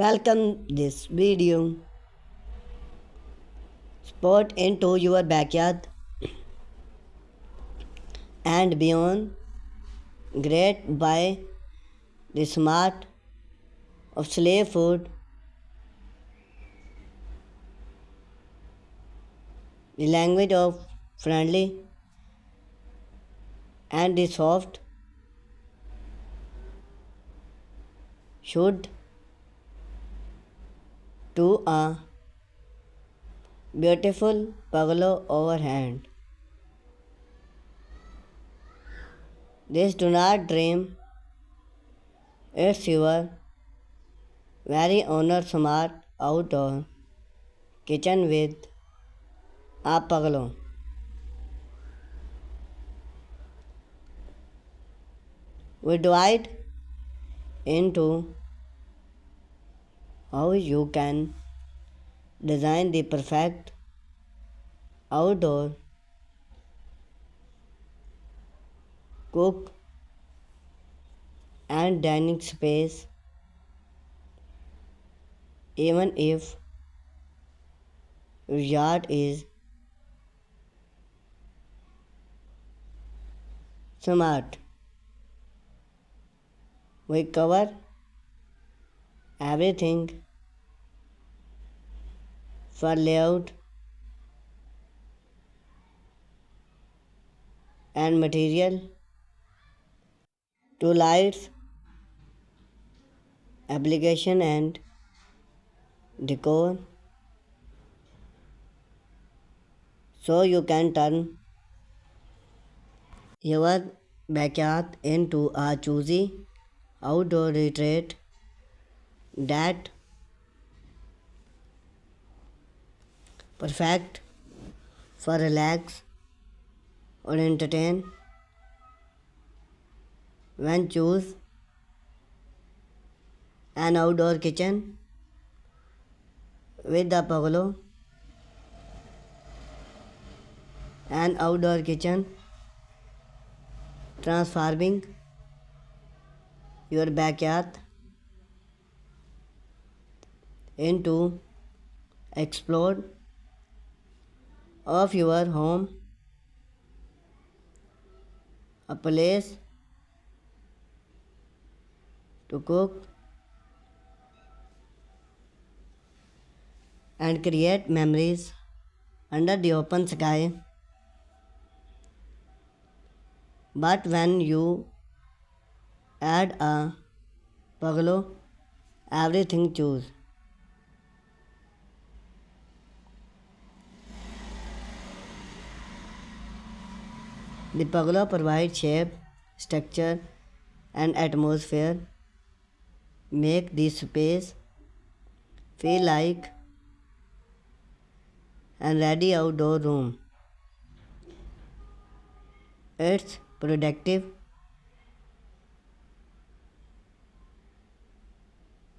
Welcome this video spot into your backyard and beyond. Great by the smart of slave food, the language of friendly and the soft should to a beautiful pergola overhand. This do not dream, it's your very honor smart outdoor kitchen with a pergola. We divide into how you can design the perfect outdoor cook and dining space even if your yard is smart. We cover everything for layout and material to lights, application and decor so you can turn your backyard into a choosy outdoor retreat that perfect for relax or entertain when choose an outdoor kitchen with the pergola. An outdoor kitchen transforming your backyard into explore of your home, a place to cook and create memories under the open sky. But when you add a pergola, everything choose. The pergola provides shape, structure, and atmosphere, make the space feel like an ready outdoor room. It's productive.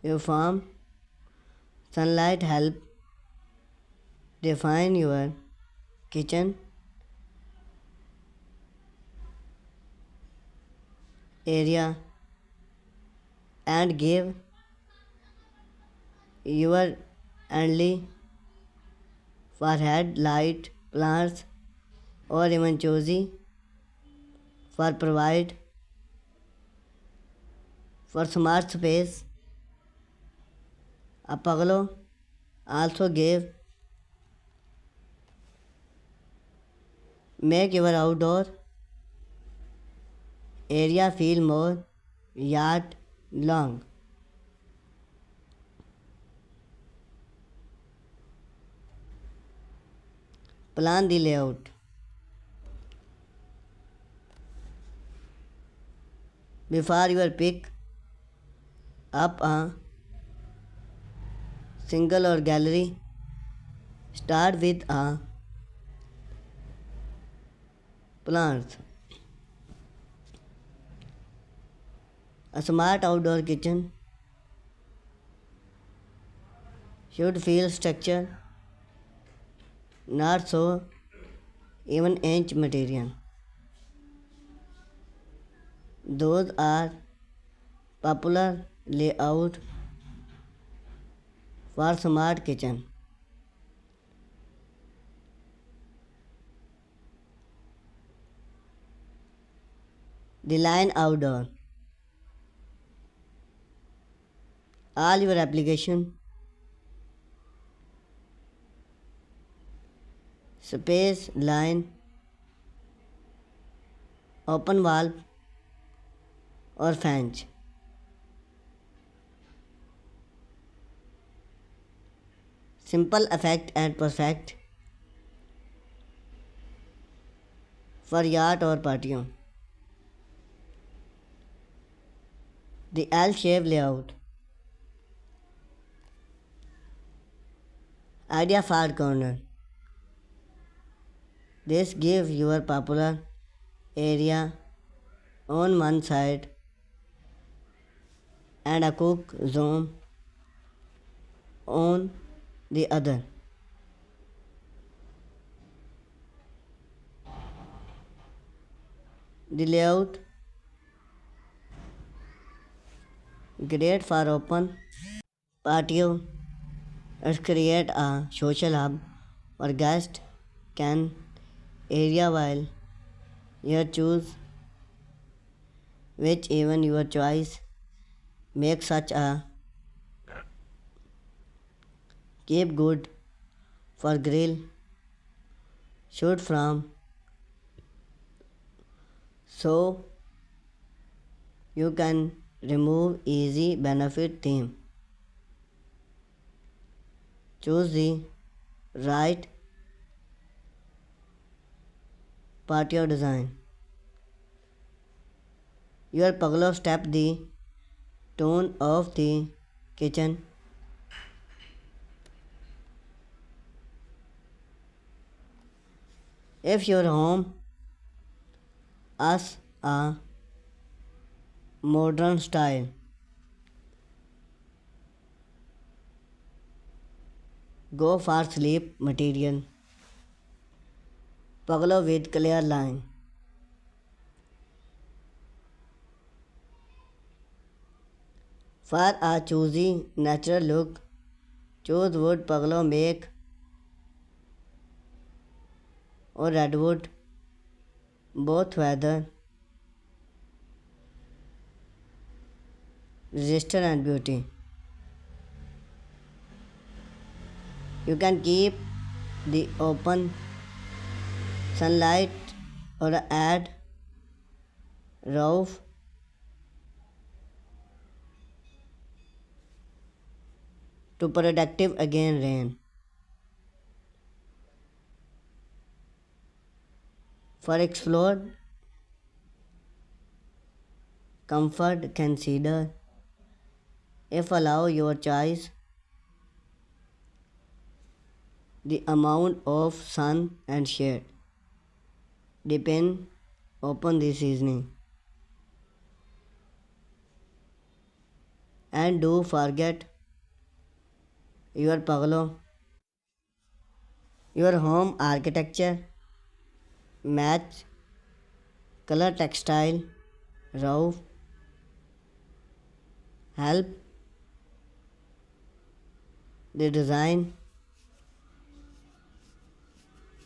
Your farm sunlight help define your kitchen area and give your only forehead light plants or even choosy for provide for smart space. A pergola also give make your outdoor area feel more yard long. Plan the layout. Before you pick up a single or gallery, start with a plants. A smart outdoor kitchen should feel structured, not so even inch material. Those are popular layout for smart kitchen. The line outdoor. All your application space line open valve or fans. Simple effect and perfect for yacht or patio. The L-shaped layout. Idea far corner. This gives your popular area on one side and a cook zone on the other. The layout great for open patio. It create a social hub where guests can area while you choose which even your choice make such a keep good for grill shoot from so you can remove easy benefit theme. Choose the right patio design. Your pergola step the tone of the kitchen. If your home has a modern style, go for sleep material. Pergola with clear line. For a choosy natural look, choose wood pergola make or redwood, both weather resistant and beauty. You can keep the open sunlight or add roof to protective against rain. For explore comfort, consider if allow your choice the amount of sun and shade depend upon the seasoning. And do forget your pergola, your home architecture match color textile roof help the design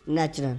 natural.